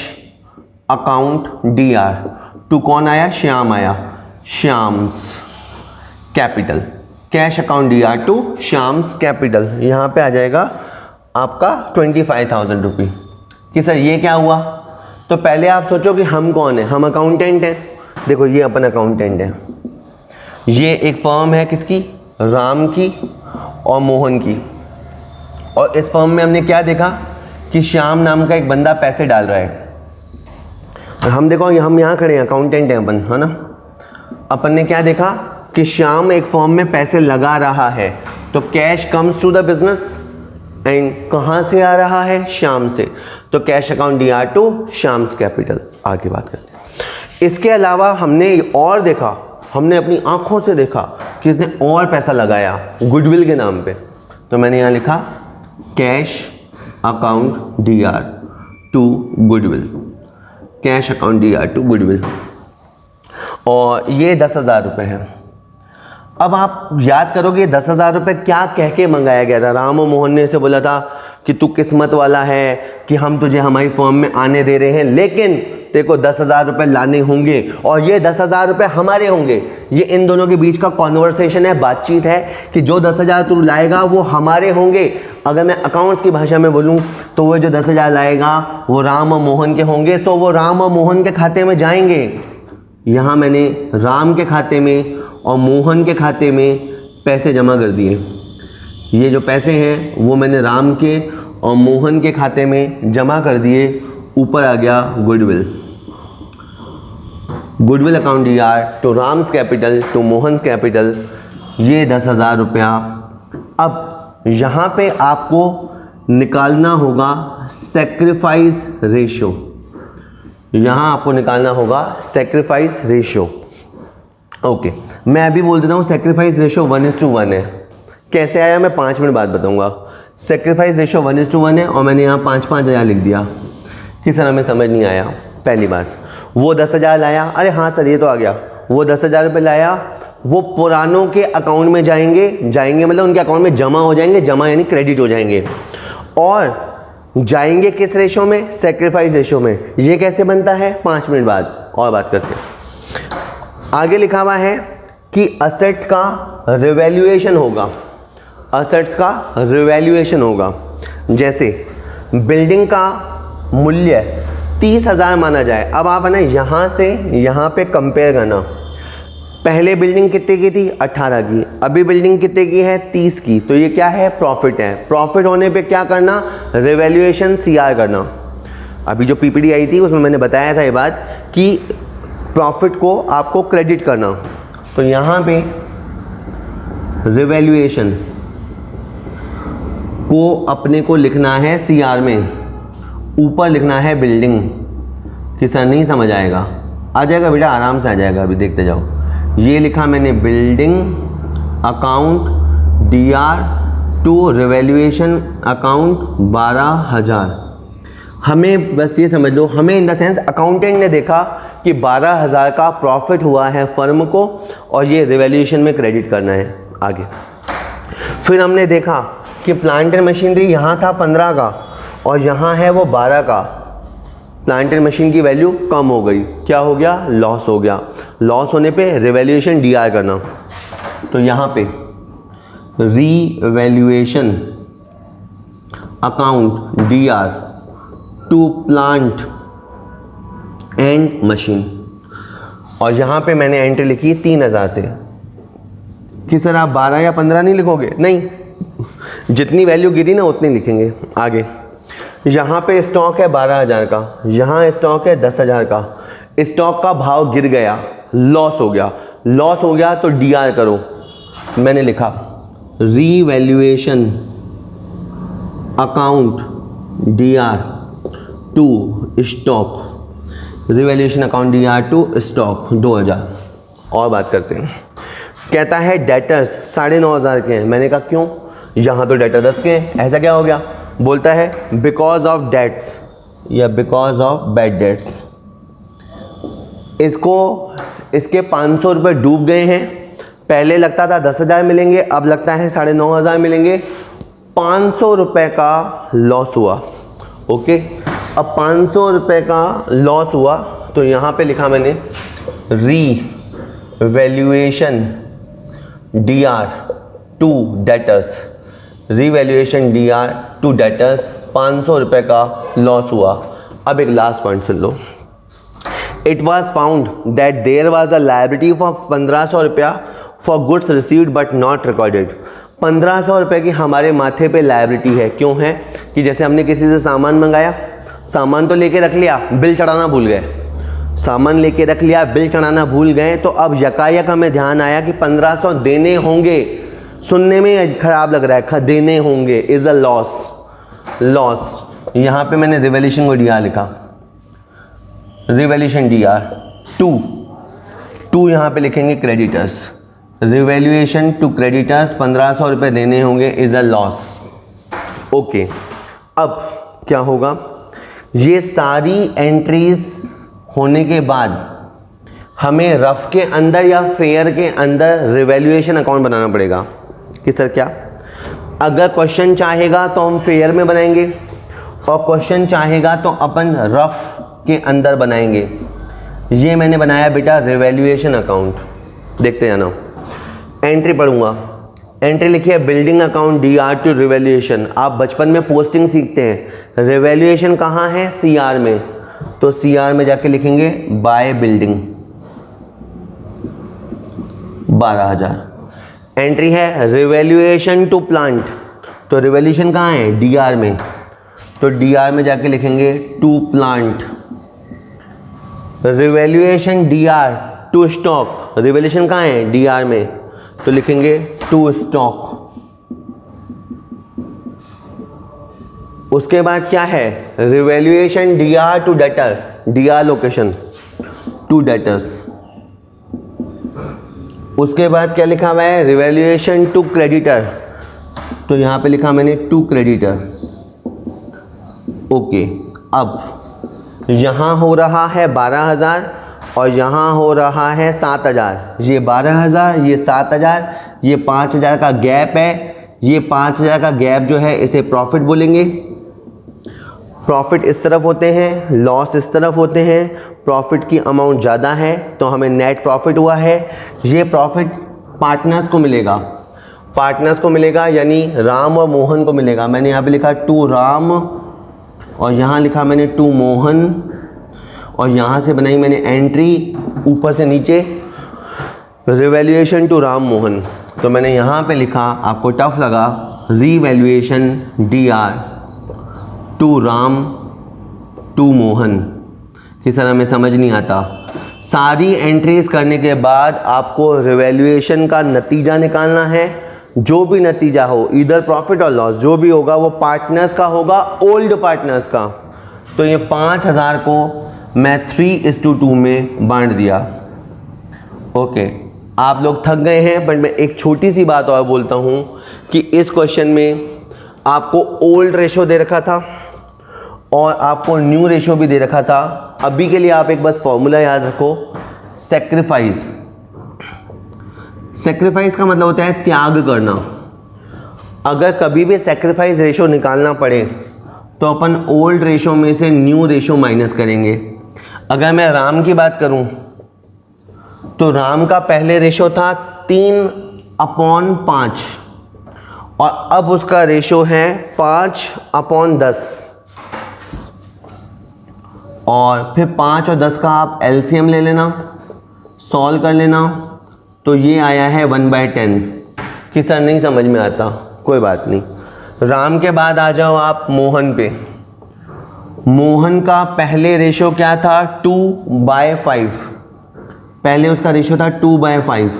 अकाउंट DR टू कौन आया? श्याम आया, Shyam's capital. Cash account DR to Shyam's capital, यहाँ पे आ जाएगा आपका 25,000 रुपये। कि सर ये क्या हुआ? तो पहले आप सोचो कि हम कौन है? हम अकाउंटेंट हैं। देखो, ये अपन अकाउंटेंट हैं। ये एक फर्म है किसकी? राम की और मोहन की। और इस फर्म में हमने क्या देखा कि श्याम नाम का एक बंदा पैसे डाल रहा है। हम देखो, हम यहाँ खड़े हैं, अकाउंटेंट हैं अपन, है ना। अपन ने क्या देखा कि श्याम एक फर्म में पैसे लगा रहा है, तो cash comes to the business and कहाँ से आ रहा है? श्याम से। तो cash account DR to Shyam's capital. आगे बात करते हैं। इसके अलावा हमने और देखा, हमने अपनी आंखों से देखा कि इसने और पैसा लगाया गुडविल के नाम पे। तो मैंने यहाँ लिखा cash account DR to goodwill, cash account DR to goodwill, और ये 10,000 रुपये है। अब आप याद करोगे 10,000 रुपये क्या कह के मंगाया गया था? राम और मोहन ने इसे बोला था कि तू किस्मत वाला है कि हम तुझे हमारी फर्म में आने दे रहे हैं, लेकिन तेरे को 10,000 रुपये लाने होंगे और ये 10,000 रुपये हमारे होंगे। ये इन दोनों के बीच का कॉन्वर्सेशन है, बातचीत है कि जो 10,000 तू लाएगा वो हमारे होंगे। अगर मैं अकाउंट्स की भाषा में बोलूँ तो वो जो 10,000 लाएगा वो राम और मोहन के होंगे, सो वो राम और मोहन के खाते में जाएंगे। यहाँ मैंने राम के खाते में और मोहन के खाते में पैसे जमा कर दिए। ये जो पैसे हैं वो मैंने राम के और मोहन के खाते में जमा कर दिए। ऊपर आ गया goodwill, goodwill account DR to Ram's capital to Mohan's capital, ये 10,000 रुपया। अब यहाँ पे आपको निकालना होगा सेक्रीफाइस रेशो। यहाँ आपको निकालना होगा सेक्रीफाइस रेशो। ओके, मैं अभी बोल देता हूँ सेक्रीफाइस रेशो 1:1 है। कैसे आया मैं 5 मिनट बाद बताऊँगा। सेक्रीफाइस रेशो 1:1 है और मैंने यहाँ 5-5 हज़ार लिख दिया कि सर हमें समझ नहीं आया। पहली बात, वो 10,000 लाया, अरे हाँ सर ये तो आ गया, वो 10,000 रुपये लाया, वो पुरानों के अकाउंट में जाएंगे मतलब उनके अकाउंट में जमा हो जाएंगे, जमा यानी क्रेडिट हो जाएंगे, और जाएंगे किस रेशो में? सेक्रीफाइस रेशो में। ये कैसे बनता है? 5 मिनट बाद और बात करते हैं। आगे लिखा हुआ है कि असेट का रिवैल्यूएशन होगा, असेट्स का रिवैल्यूएशन होगा। जैसे बिल्डिंग का मूल्य 30,000 माना जाए। अब आप है ना यहाँ से यहाँ पे कंपेयर करना, पहले बिल्डिंग कितने की थी? 18 की, अभी बिल्डिंग कितने की है? 30 की। तो ये क्या है? प्रॉफिट है। प्रॉफिट होने पे क्या करना? रिवैल्यूएशन CR करना। अभी जो PPT आई थी उसमें मैंने बताया था ये बात कि प्रॉफिट को आपको क्रेडिट करना। तो यहाँ पे रिवैल्यूएशन को अपने को लिखना है CR में, ऊपर लिखना है बिल्डिंग। कि सर नहीं समझ आएगा, आ जाएगा बेटा, आराम से आ जाएगा, अभी देखते जाओ। ये लिखा मैंने building account DR to revaluation account 12,000। हमें बस ये समझ लो, हमें इन द सेंस अकाउंटेंट ने देखा कि 12,000 का प्रॉफिट हुआ है फर्म को और ये रिवैल्यूएशन में क्रेडिट करना है। आगे फिर हमने देखा कि प्लांट एंड मशीनरी यहाँ था 15 का और यहाँ है वो 12 का। प्लांट एंड मशीन की वैल्यू कम हो गई, क्या हो गया? लॉस हो गया। लॉस होने पे रिवैल्यूएशन DR करना। तो यहाँ पे revaluation account DR to plant and machine. और यहाँ पे मैंने एंट्री लिखी है 3000 से। कि सर आप 12 या 15 नहीं लिखोगे? नहीं, जितनी वैल्यू गिरी ना उतनी लिखेंगे। आगे यहाँ पे स्टॉक है 12,000 का, यहाँ स्टॉक है 10,000 का। स्टॉक का भाव गिर गया, लॉस हो गया। लॉस हो गया तो डीआर करो। मैंने लिखा revaluation account DR to stock, revaluation account DR to stock 2000। और बात करते हैं। कहता है डेटर्स 9,500 के हैं। मैंने कहा क्यों? यहाँ तो डेटर 10 के हैं, ऐसा क्या हो गया? बोलता है बिकॉज ऑफ डेट्स या बिकॉज ऑफ बैड डेट्स। इसके 500 रुपये डूब गए हैं। पहले लगता था 10,000 मिलेंगे, अब लगता है 9,500 मिलेंगे। 500 रुपये का लॉस हुआ। ओके, अब 500 रुपये का लॉस हुआ तो यहाँ पे लिखा मैंने revaluation DR to debtors, revaluation DR to debtors 500 रुपये का लॉस हुआ। अब एक लास्ट पॉइंट सुन लो। It was found that there was a liability for 1500 रुपया for goods received but not recorded. 1500 रुपये की हमारे माथे पे लायबिलिटी है। क्यों है? कि जैसे हमने किसी से सामान मंगाया, सामान तो लेके रख लिया, बिल चढ़ाना भूल गए। सामान लेके रख लिया, बिल चढ़ाना भूल गए, तो अब यकायक हमें ध्यान आया कि 1500 देने होंगे। सुनने में खराब लग रहा है, देने होंगे इज अ लॉस। यहाँ पे मैंने रिवैल्यूएशन को डीआर लिखा, रिवैल्यूएशन डीआर टू यहाँ पे लिखेंगे क्रेडिटर्स, रिवैल्यूएशन टू क्रेडिटर्स 1500 रुपये देने होंगे इज अ लॉस। ओके, अब क्या होगा? ये सारी एंट्रीज होने के बाद हमें रफ के अंदर या फेयर के अंदर रिवैल्यूएशन अकाउंट बनाना पड़ेगा। कि सर क्या? अगर क्वेश्चन चाहेगा तो हम फेयर में बनाएंगे और क्वेश्चन चाहेगा तो अपन रफ के अंदर बनाएंगे। ये मैंने बनाया बेटा रिवैल्यूएशन अकाउंट। देखते जाना। एंट्री पढ़ूंगा। एंट्री लिखी है building account DR to revaluation. आप बचपन में पोस्टिंग सीखते हैं। रिवैल्यूएशन कहाँ है? सीआर में। तो सीआर में जाके लिखेंगे बाय बिल्डिंग 12,000। एंट्री है रिवैल्यूएशन टू प्लांट। तो रिवैल्यूएशन कहाँ है? डीआर में। तो डीआर में जाके लिखेंगे to plant. Revaluation DR to stock. Revaluation कहाँ है? डीआर में। तो लिखेंगे टू स्टॉक। उसके बाद क्या है? Revaluation DR to debtor, DR location to debtors. उसके बाद क्या लिखा हुआ है? Revaluation to creditor. तो यहाँ पे लिखा मैंने टू क्रेडिटर। ओके, अब यहाँ हो रहा है 12,000 और यहाँ हो रहा है 7,000। ये 12,000, ये 7,000, ये 5,000 का गैप है। ये 5,000 का गैप जो है इसे प्रॉफिट बोलेंगे। प्रॉफिट इस तरफ होते हैं, लॉस इस तरफ होते हैं। प्रॉफिट की अमाउंट ज़्यादा है तो हमें नेट प्रॉफिट हुआ है। ये प्रॉफिट पार्टनर्स को मिलेगा, पार्टनर्स को मिलेगा यानी राम और मोहन को मिलेगा। मैंने यहाँ पे लिखा टू राम और यहाँ लिखा मैंने टू मोहन और यहाँ से बनाई मैंने एंट्री ऊपर से नीचे रिवैल्यूएशन टू राम मोहन। तो मैंने यहाँ पे लिखा, आपको टफ लगा, revaluation DR to Ram to Mohan. कि सर हमें समझ नहीं आता। सारी एंट्रीज करने के बाद आपको रिवैल्यूएशन का नतीजा निकालना है। जो भी नतीजा हो, इधर प्रॉफिट और लॉस जो भी होगा वो पार्टनर्स का होगा, ओल्ड पार्टनर्स का। तो ये 5,000 को मैं 3:2 में बांट दिया। ओके, आप लोग थक गए हैं बट मैं एक छोटी सी बात और बोलता हूँ कि इस क्वेश्चन में आपको ओल्ड रेशो दे रखा था और आपको न्यू रेशो भी दे रखा था। अभी के लिए आप एक बस फॉर्मूला याद रखो, सेक्रीफाइस। सेक्रीफाइस का मतलब होता है त्याग करना। अगर कभी भी सेक्रीफाइस रेशो निकालना पड़े तो अपन ओल्ड रेशो में से न्यू रेशो माइनस करेंगे। अगर मैं राम की बात करूं तो राम का पहले रेशो था 3/5 और अब उसका रेशो है 5/10 और फिर 5 और 10 का आप एलसीएम ले लेना। सॉल्व कर लेना। तो ये आया है 1/10 कि सर नहीं समझ में आता, कोई बात नहीं। राम के बाद आ जाओ आप मोहन पे। मोहन का पहले रेशो क्या था 2/5, पहले उसका रेशो था 2/5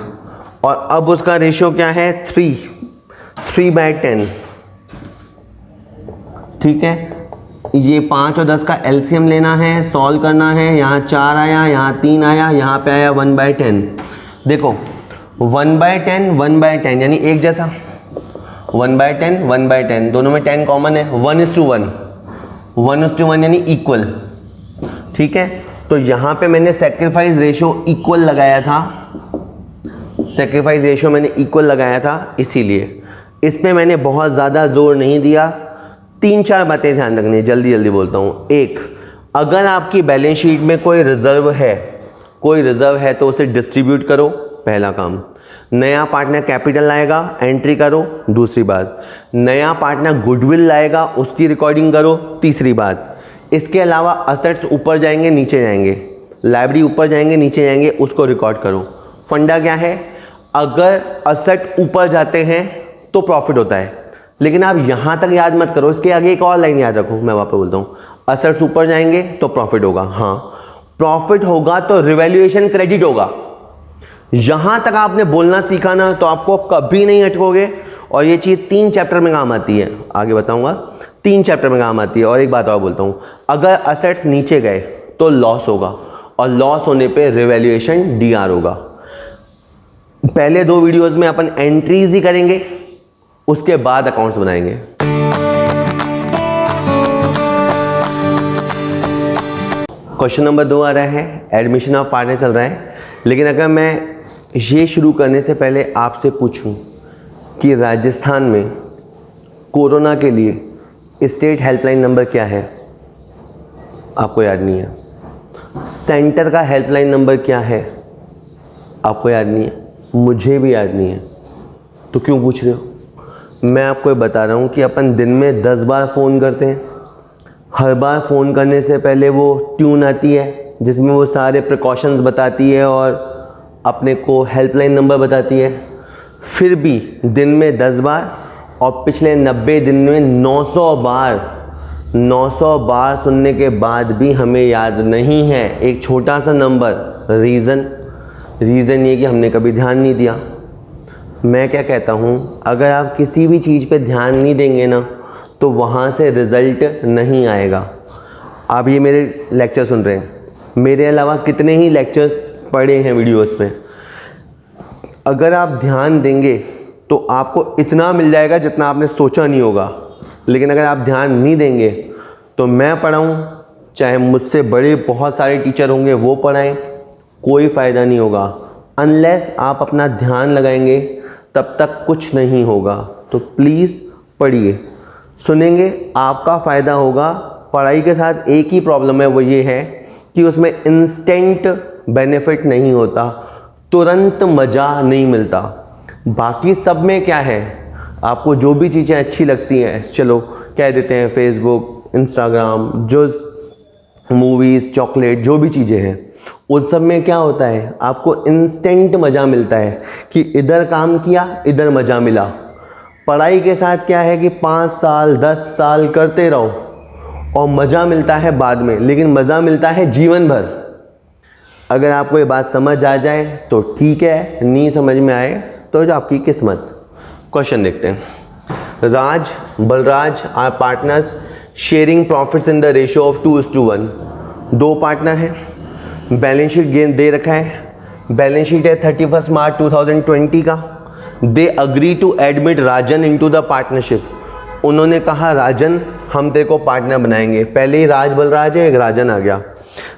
और अब उसका रेशो क्या है 3/10। ठीक है, ये 5 और 10 का एलसीएम लेना है, सॉल्व करना है। यहाँ 4 आया, यहाँ 3 आया, यहाँ पे आया 1/10। देखो 1/10 1/10 यानी एक जैसा, 1/10 1/10 दोनों में 10 कॉमन है, 1:1 1:1 यानी इक्वल। ठीक है, तो यहाँ पे मैंने सेक्रीफाइस रेशो इक्वल लगाया था, सेक्रीफाइस रेशो मैंने इक्वल लगाया था, इसीलिए इसमें मैंने बहुत ज़्यादा जोर नहीं दिया। 3-4 बातें ध्यान रखनी है, जल्दी जल्दी बोलता हूँ। एक, अगर आपकी बैलेंस शीट में कोई रिजर्व है तो उसे डिस्ट्रीब्यूट करो, पहला काम। नया पार्टनर कैपिटल लाएगा, एंट्री करो, दूसरी बात। नया पार्टनर गुडविल लाएगा, उसकी रिकॉर्डिंग करो, तीसरी बात। इसके अलावा असेट्स ऊपर जाएंगे नीचे जाएंगे, लाइब्रेरी ऊपर जाएंगे नीचे जाएंगे, उसको रिकॉर्ड करो। फंडा क्या है, अगर असेट ऊपर जाते हैं तो प्रॉफिट होता है, लेकिन आप यहाँ तक याद मत करो, इसके आगे एक और लाइन याद रखो, मैं वापस बोलता हूँ। असेट्स ऊपर जाएंगे तो प्रॉफिट होगा, हाँ प्रॉफिट होगा तो रिवैल्यूएशन क्रेडिट होगा। यहाँ तक आपने बोलना सीखा ना तो आपको कभी नहीं अटकोगे, और ये चीज़ 3 चैप्टर में काम आती है, आगे बताऊँगा, 3 चैप्टर में काम आती है। और एक बात और बोलता हूँ, अगर असेट्स नीचे गए तो लॉस होगा, और लॉस होने पे रिवैल्यूएशन डीआर होगा। पहले 2 वीडियोज़ में अपन एंट्रीज ही करेंगे, उसके बाद अकाउंट्स बनाएंगे। क्वेश्चन नंबर 2 आ रहा है, एडमिशन ऑफ पार्टनर चल रहा है। लेकिन अगर मैं ये शुरू करने से पहले आपसे पूछूं कि राजस्थान में कोरोना के लिए स्टेट हेल्पलाइन नंबर क्या है, आपको याद नहीं है। सेंटर का हेल्पलाइन नंबर क्या है, आपको याद नहीं है, मुझे भी याद नहीं है, तो क्यों पूछ रहे हो? मैं आपको ये बता रहा हूँ कि अपन दिन में 10 बार फ़ोन करते हैं। हर बार फ़ोन करने से पहले वो ट्यून आती है जिसमें वो सारे प्रिकॉशंस बताती है और अपने को हेल्पलाइन नंबर बताती है। फिर भी दिन में 10 बार और पिछले 90 दिन में 900 बार सुनने के बाद भी हमें याद नहीं है एक छोटा सा नंबर। रीज़न ये कि हमने कभी ध्यान नहीं दिया। मैं क्या कहता हूँ, अगर आप किसी भी चीज़ पे ध्यान नहीं देंगे ना तो वहाँ से रिज़ल्ट नहीं आएगा। आप ये मेरे लेक्चर सुन रहे हैं, मेरे अलावा कितने ही लेक्चर्स पढ़े हैं वीडियोस में। अगर आप ध्यान देंगे तो आपको इतना मिल जाएगा जितना आपने सोचा नहीं होगा। लेकिन अगर आप ध्यान नहीं देंगे तो मैं पढ़ाऊँ, चाहे मुझसे बड़े बहुत सारे टीचर होंगे वो पढ़ाएं, कोई फ़ायदा नहीं होगा। अनलेस आप अपना ध्यान लगाएंगे तब तक कुछ नहीं होगा। तो प्लीज़ पढ़िए, सुनेंगे आपका फ़ायदा होगा। पढ़ाई के साथ एक ही प्रॉब्लम है, वो ये है कि उसमें इंस्टेंट बेनिफिट नहीं होता, तुरंत मज़ा नहीं मिलता। बाकी सब में क्या है, आपको जो भी चीज़ें अच्छी लगती हैं, चलो कह देते हैं फेसबुक, इंस्टाग्राम, जो मूवीज़, चॉकलेट, जो भी चीज़ें हैं, उन सब में क्या होता है, आपको इंस्टेंट मज़ा मिलता है कि इधर काम किया, इधर मज़ा मिला। पढ़ाई के साथ क्या है कि 5 साल 10 साल करते रहो और मज़ा मिलता है बाद में, लेकिन मज़ा मिलता है जीवन भर। अगर आपको ये बात समझ आ जाए तो ठीक है, नहीं समझ में आए तो जो आपकी किस्मत। क्वेश्चन देखते हैं। Raj, Balraj are partners sharing profits in the ratio of 2:1। 2 partner हैं, बैलेंस शीट गेन दे रखा है, बैलेंस शीट है 31 मार्च 2020 का। They agree to admit Rajan into the partnership. उन्होंने कहा राजन हम तेरे को पार्टनर बनाएंगे। पहले ही राज बलराज है, एक राजन आ गया।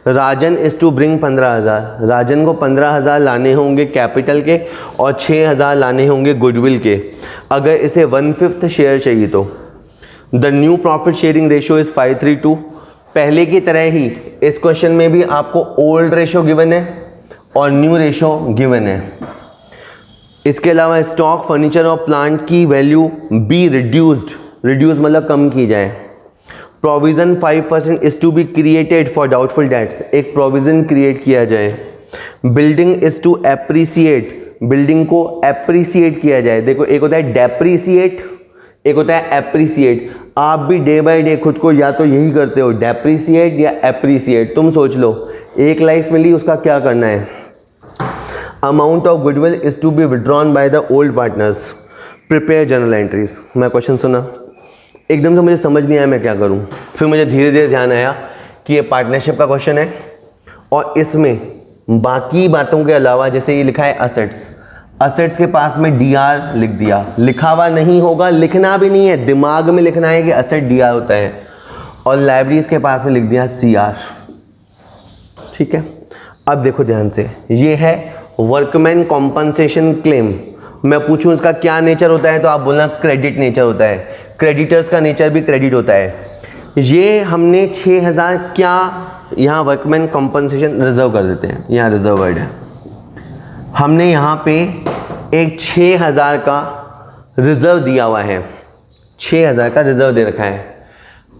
राजन इज़ टू ब्रिंग 15,000। राजन को 15,000 लाने होंगे कैपिटल के और 6,000 लाने होंगे गुडविल के। अगर इसे 1/5 शेयर चाहिए तो the new profit sharing ratio is 5:3:2। पहले की तरह ही इस क्वेश्चन में भी आपको ओल्ड रेशो गिवन है और न्यू रेशो गिवन है। इसके अलावा स्टॉक, फर्नीचर और प्लांट की वैल्यू बी रिड्यूस्ड मतलब कम की जाए। Provision 5% is to be created for doubtful debts. एक प्रोविज़न क्रिएट किया जाए। Building is to appreciate, building को एप्रिसिएट किया जाए। देखो एक होता है डेप्रिसिएट, एक होता है एप्रिसिएट। आप भी डे बाय डे खुद को या तो यही करते हो, डेप्रिसिएट या एप्रिसिएट। तुम सोच लो, एक लाइफ मिली, उसका क्या करना है। Amount of goodwill is to be withdrawn by the old partners, prepare journal entries. मैं क्वेश्चन सुना, एकदम से मुझे समझ नहीं आया मैं क्या करूं। फिर मुझे धीरे धीरे ध्यान आया कि ये पार्टनरशिप का क्वेश्चन है और इसमें बाकी बातों के अलावा जैसे ये लिखा है असेट्स, असेट्स के पास में डीआर लिख दिया। लिखा हुआ नहीं होगा, लिखना भी नहीं है, दिमाग में लिखना है कि असेट डीआर होता है। और लाइब्रेरीज के पास में लिख दिया सीआर। ठीक है, अब देखो ध्यान से, ये है वर्कमैन कॉम्पनसेशन क्लेम। मैं पूछूं इसका क्या नेचर होता है तो आप बोलना क्रेडिट नेचर होता है। क्रेडिटर्स का नेचर भी क्रेडिट होता है। ये हमने 6000 क्या, यहाँ वर्कमैन कॉम्पनसेशन रिजर्व कर देते हैं, यहाँ रिजर्व वर्ड है। हमने यहाँ पे एक 6000 का रिजर्व दिया हुआ है, 6000 का रिजर्व दे रखा है।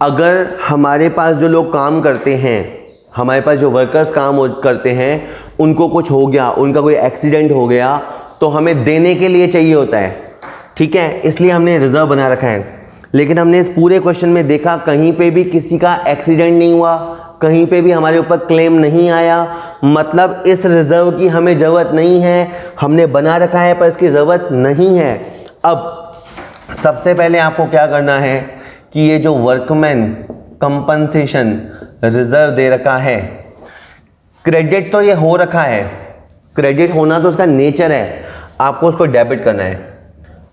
अगर हमारे पास जो लोग काम करते हैं, हमारे पास जो वर्कर्स काम करते हैं, उनको कुछ हो गया, उनका कोई एक्सीडेंट हो गया, तो हमें देने के लिए चाहिए होता है। ठीक है, इसलिए हमने रिजर्व बना रखा है। लेकिन हमने इस पूरे क्वेश्चन में देखा कहीं पे भी किसी का एक्सीडेंट नहीं हुआ, कहीं पे भी हमारे ऊपर क्लेम नहीं आया। मतलब इस रिजर्व की हमें ज़रूरत नहीं है, हमने बना रखा है पर इसकी ज़रूरत नहीं है। अब सबसे पहले आपको क्या करना है कि ये जो वर्कमैन कंपनसेशन रिजर्व दे रखा है, क्रेडिट तो ये हो रखा है, क्रेडिट होना तो उसका नेचर है, आपको उसको डेबिट करना है।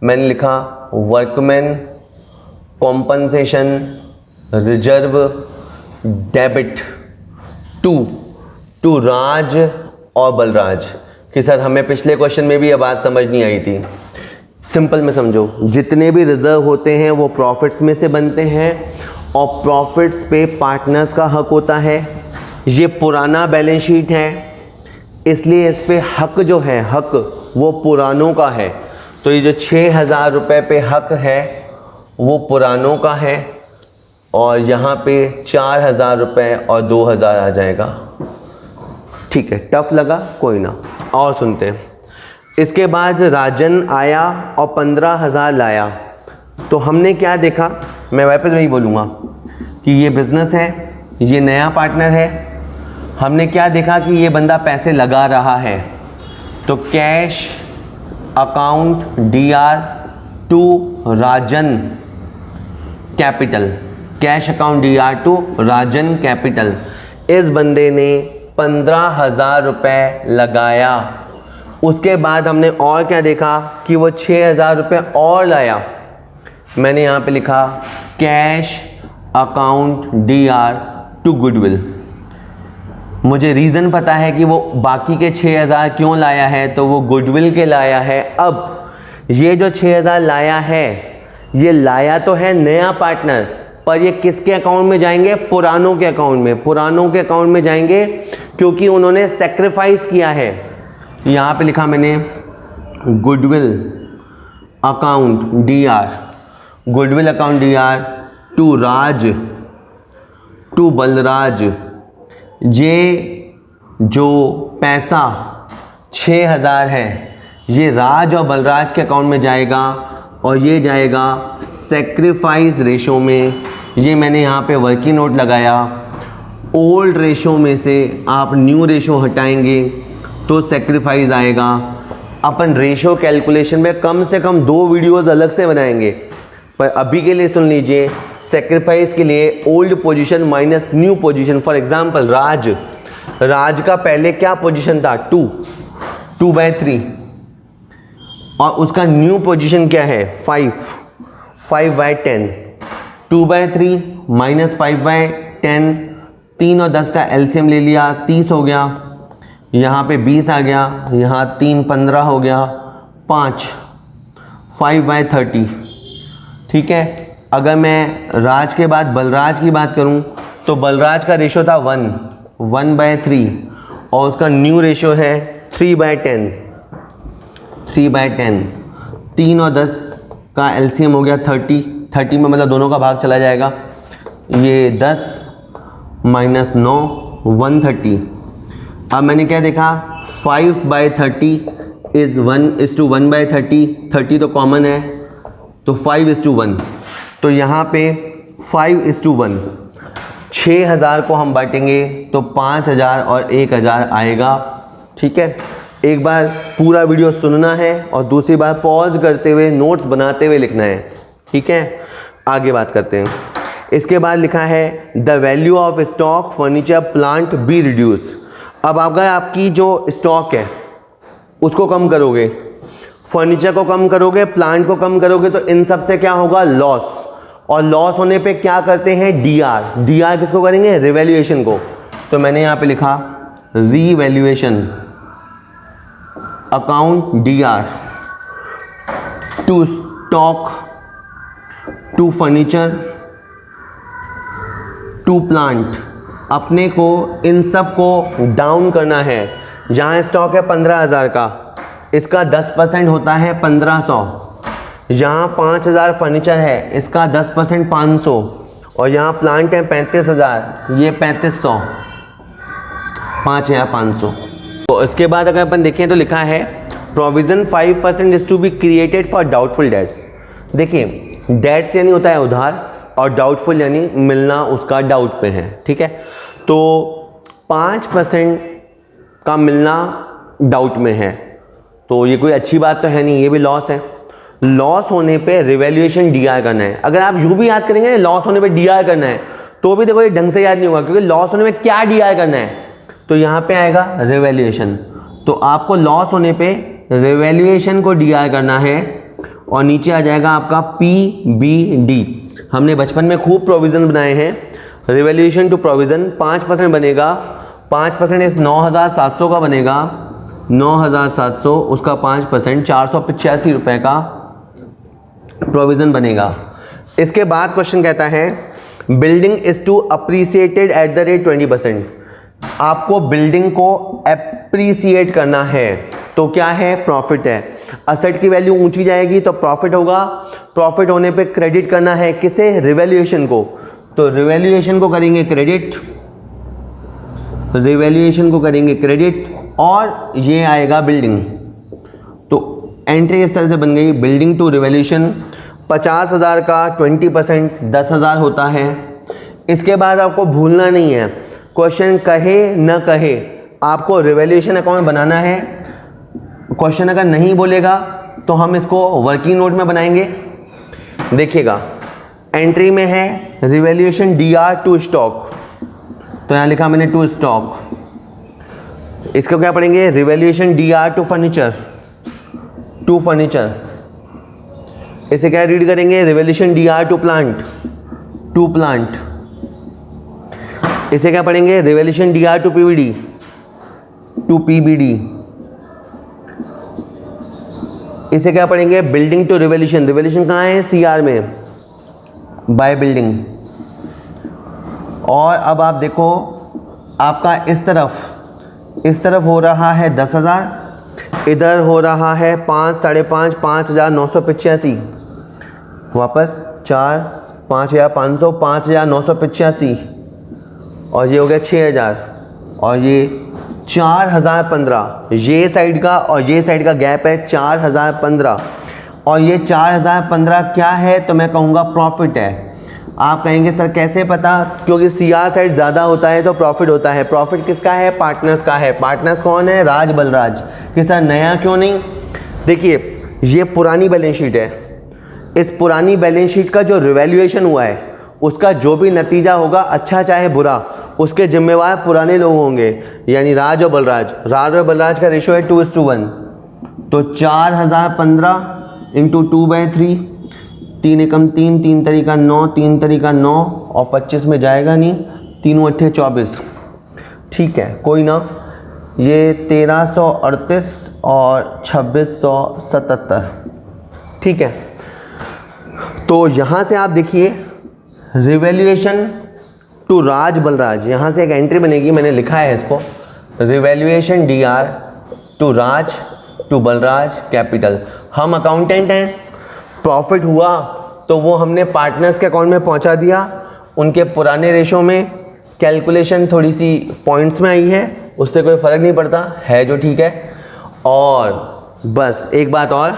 मैंने लिखा workmen compensation reserve debit to Raj और बलराज। कि सर हमें पिछले क्वेश्चन में भी ये बात समझ नहीं आई थी। सिंपल में समझो, जितने भी रिजर्व होते हैं वो प्रॉफिट्स में से बनते हैं और प्रॉफिट्स पे पार्टनर्स का हक होता है। ये पुराना बैलेंस शीट है, इसलिए इस पे हक जो है, हक वो पुरानों का है। तो ये जो 6000 रुपये पे हक है वो पुरानों का है और यहाँ पे 4000 रुपये और 2000 आ जाएगा। ठीक है, टफ लगा, कोई ना, और सुनते हैं। इसके बाद राजन आया और 15,000 लाया। तो हमने क्या देखा, मैं वापस वही बोलूँगा कि ये बिजनेस है, ये नया पार्टनर है। हमने क्या देखा कि ये बंदा पैसे लगा रहा है, तो cash account DR to Rajan capital, cash account DR to Rajan capital. इस बंदे ने 15,000 रुपये लगाया। उसके बाद हमने और क्या देखा कि वो 6,000 रुपये और लाया। मैंने यहाँ पे लिखा cash account DR to goodwill. मुझे रीज़न पता है कि वो बाकी के 6,000 क्यों लाया है, तो वो गुडविल के लाया है। अब ये जो 6,000 लाया है, ये लाया तो है नया पार्टनर, पर ये किसके अकाउंट में जाएंगे, पुरानों के अकाउंट में। पुरानों के अकाउंट में जाएंगे क्योंकि उन्होंने सेक्रीफाइस किया है। यहाँ पे लिखा मैंने goodwill account DR, goodwill account DR to Raj to Balraj. ये जो पैसा 6,000 है ये राज और बलराज के अकाउंट में जाएगा और ये जाएगा सेक्रीफाइस रेशो में। ये मैंने यहाँ पे वर्किंग नोट लगाया। ओल्ड रेशो में से आप न्यू रेशो हटाएंगे तो सेक्रीफाइस आएगा। अपन रेशो कैलकुलेशन में कम से कम 2 वीडियोस अलग से बनाएंगे, पर अभी के लिए सुन लीजिए। सेक्रीफाइस के लिए old position minus new position. For example Raj का पहले क्या पोजीशन था, 2/3 और उसका न्यू पोजीशन क्या है 5/10। 2/3 माइनस 5/10, 3 और 10 का एलसीएम ले लिया, 30 हो गया। यहाँ पे 20 आ गया, यहाँ 3 15 हो गया, 5/30। ठीक है, अगर मैं राज के बाद बलराज की बात करूं तो बलराज का रेशो था 1/3 और उसका न्यू रेशो है 3/10। 3 और 10 का एलसीएम हो गया 30 में मतलब दोनों का भाग चला जाएगा। ये 10 - 9 130। अब मैंने क्या देखा 5/30 इज़ 1:1/30, 30 तो कॉमन है तो 5:1, तो यहाँ पे 5:1, 6,000 को हम बांटेंगे तो 5,000 और 1,000 आएगा। ठीक है, एक बार पूरा वीडियो सुनना है और दूसरी बार पॉज करते हुए नोट्स बनाते हुए लिखना है। ठीक है, आगे बात करते हैं। इसके बाद लिखा है the value of stock furniture plant be reduce. अब अगर आपकी जो स्टॉक है उसको कम करोगे, फर्नीचर को कम करोगे, प्लांट को कम करोगे, तो इन सब से क्या होगा? लॉस। और लॉस होने पे क्या करते हैं? डीआर। डीआर किसको करेंगे? रिवैल्यूएशन को। तो मैंने यहाँ पे लिखा revaluation account DR to stock to furniture to plant. अपने को इन सब को डाउन करना है। जहाँ स्टॉक है 15,000 का, इसका 10% होता है 1,500। यहाँ 5,000 फर्नीचर है, इसका 10% 500। और यहाँ प्लांट है 35,000, ये 3,500, 5,500। तो इसके बाद अगर अपन देखें तो लिखा है provision 5% is to be created for doubtful debts. देखिए, डेट्स यानी होता है उधार और डाउटफुल यानी मिलना उसका डाउट पे है। ठीक है, तो 5% का मिलना डाउट में है, तो ये कोई अच्छी बात तो है नहीं, ये भी लॉस है। लॉस होने पे रिवैल्यूएशन डीआर करना है। अगर आप यूँ भी याद करेंगे लॉस होने पे डीआर करना है, तो भी देखो ये ढंग से याद नहीं होगा, क्योंकि लॉस होने में क्या डीआर करना है, तो यहाँ पे आएगा रिवैल्यूएशन। तो आपको लॉस होने पे रिवैल्यूएशन को डीआर करना है और नीचे आ जाएगा आपका PBD। हमने बचपन में खूब प्रोविज़न बनाए हैं। रिवैल्यूएशन टू प्रोविज़न 5% बनेगा, 5% इस 9,700 का बनेगा, 9,700 उसका 5% 485 रुपये का प्रोविज़न बनेगा। इसके बाद क्वेश्चन कहता है building is to appreciated at the rate 20%। आपको बिल्डिंग को एप्रिसिएट करना है, तो क्या है? प्रॉफिट है। असेट की वैल्यू ऊंची जाएगी तो प्रॉफिट होगा। प्रॉफिट होने पे क्रेडिट करना है किसे? रिवैल्यूएशन को। तो रिवैल्यूएशन को करेंगे क्रेडिट, रिवैल्यूएशन को करेंगे क्रेडिट, और ये आएगा बिल्डिंग। तो एंट्री इस तरह से बन गई, बिल्डिंग टू रिवैल्यूएशन। 50,000 का 20% 10,000 होता है। इसके बाद आपको भूलना नहीं है, क्वेश्चन कहे न कहे आपको रिवैल्यूएशन अकाउंट बनाना है। क्वेश्चन अगर नहीं बोलेगा तो हम इसको वर्किंग नोट में बनाएंगे। देखिएगा, एंट्री में है रिवैल्यूएशन डीआर टू स्टॉक, तो यहाँ लिखा मैंने टू स्टॉक। इसको क्या पढ़ेंगे? Revaluation DR to furniture, to furniture. इसे क्या रीड करेंगे? Revaluation DR to plant, to plant. इसे क्या पढ़ेंगे? Revaluation DR to PVD, to PBD. इसे क्या पढ़ेंगे? Building to revaluation. रिवैल्यूएशन कहाँ है? सीआर में, बाय बिल्डिंग। और अब आप देखो, आपका इस तरफ हो रहा है 10,000, इधर हो रहा है 5, 5.5, 5,985, वापस 4, 5,500, 5,985, और ये हो गया 6,000, और ये 4,015। ये साइड का और ये साइड का गैप है 4,015, और ये 4,015 क्या है? तो मैं कहूँगा प्रॉफिट है। आप कहेंगे सर कैसे पता? क्योंकि सीआर साइड ज़्यादा होता है तो प्रॉफिट होता है। प्रॉफिट किसका है? पार्टनर्स का है। पार्टनर्स कौन है? राज बलराज। कि सर नया क्यों नहीं? देखिए, ये पुरानी बैलेंस शीट है। इस पुरानी बैलेंस शीट का जो रिवैल्यूएशन हुआ है उसका जो भी नतीजा होगा, अच्छा चाहे बुरा, उसके जिम्मेवार पुराने लोग होंगे, यानी राज और बलराज। राज और बलराज का रेशो है 2:1, तो 4,015 इंटू 2/3, 3 एकम 3, 3 तरीका 9, 3 तरीका 9, और 25 में जाएगा नहीं, 3 अट्ठे 24। ठीक है, कोई ना, ये 1,338 और 2,677। ठीक है, तो यहाँ से आप देखिए रिवैल्यूएशन टू राज बलराज, यहाँ से एक एंट्री बनेगी, मैंने लिखा है इसको, revaluation DR to Raj to Balraj capital. हम अकाउंटेंट हैं, प्रॉफिट हुआ तो वो हमने पार्टनर्स के अकाउंट में पहुंचा दिया, उनके पुराने रेशो में कैलकुलेशन थोड़ी सी पॉइंट्स में आई है, उससे कोई फ़र्क नहीं पड़ता है जो ठीक है। और बस एक बात और,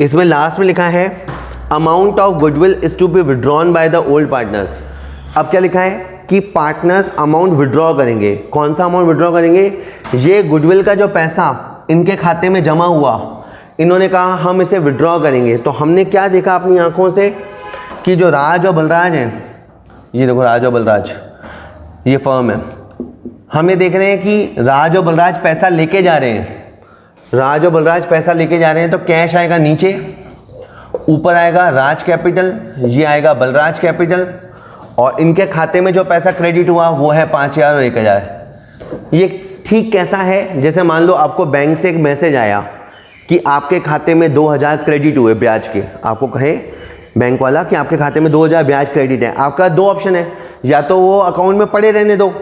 इसमें लास्ट में लिखा है amount of goodwill is to be withdrawn by the old partners. अब क्या लिखा है कि पार्टनर्स अमाउंट विड्रॉ करेंगे। कौन सा अमाउंट विड्रॉ करेंगे? ये गुडविल का जो पैसा इनके खाते में जमा हुआ, इन्होंने कहा हम इसे विड्रॉ करेंगे। तो हमने क्या देखा अपनी आंखों से कि जो राज और बलराज हैं, ये देखो राज और बलराज, ये फर्म है, हमें देख रहे हैं कि राज और बलराज पैसा लेके जा रहे हैं। राज और बलराज पैसा लेके जा रहे हैं तो कैश आएगा नीचे, ऊपर आएगा राज कैपिटल, ये आएगा बलराज कैपिटल, और इनके खाते में जो पैसा क्रेडिट हुआ वो है 5,000 और 1,000। ये ठीक कैसा है? जैसे मान लो आपको बैंक से एक मैसेज आया कि आपके खाते में 2,000 क्रेडिट हुए ब्याज के। आपको कहे बैंक वाला कि आपके खाते में 2,000 ब्याज क्रेडिट है। आपका दो ऑप्शन है, या तो वो अकाउंट में पड़े रहने दो,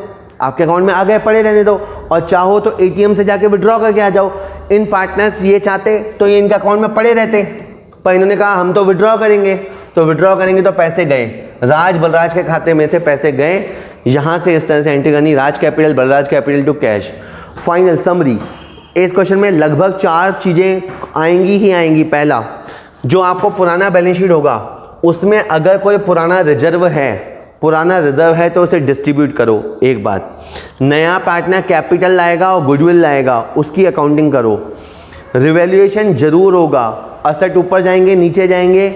आपके अकाउंट में आ गए पड़े रहने दो, और चाहो तो एटीएम से जाके विड्रॉ करके आ जाओ। इन पार्टनर्स ये चाहते तो ये इनके अकाउंट में पड़े रहते, पर इन्होंने कहा हम तो विड्रॉ करेंगे। तो विड्रॉ करेंगे तो पैसे गए, राज बलराज के खाते में से पैसे गए। यहाँ से इस तरह से एंट्री करनी, Raj capital Balraj capital to cash. Final summary, इस क्वेश्चन में लगभग 4 चीज़ें आएंगी ही आएंगी। पहला, जो आपको पुराना बैलेंस शीट होगा उसमें अगर कोई पुराना रिजर्व है तो उसे डिस्ट्रीब्यूट करो। एक बात, नया पार्टनर कैपिटल लाएगा और गुडविल लाएगा, उसकी अकाउंटिंग करो। रिवैल्यूएशन जरूर होगा, असेट ऊपर जाएंगे नीचे जाएंगे,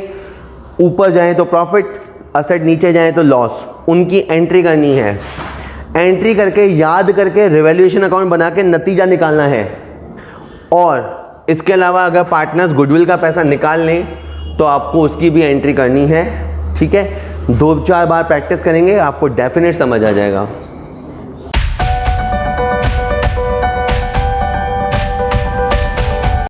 ऊपर जाएं तो प्रॉफिट, असेट नीचे जाएं तो लॉस, उनकी एंट्री करनी है। एंट्री करके याद करके रिवैल्यूएशन अकाउंट बना के नतीजा निकालना है। और इसके अलावा अगर पार्टनर्स गुडविल का पैसा निकाल लें तो आपको उसकी भी एंट्री करनी है। ठीक है, 2-4 बार प्रैक्टिस करेंगे, आपको डेफिनेट समझ आ जाएगा।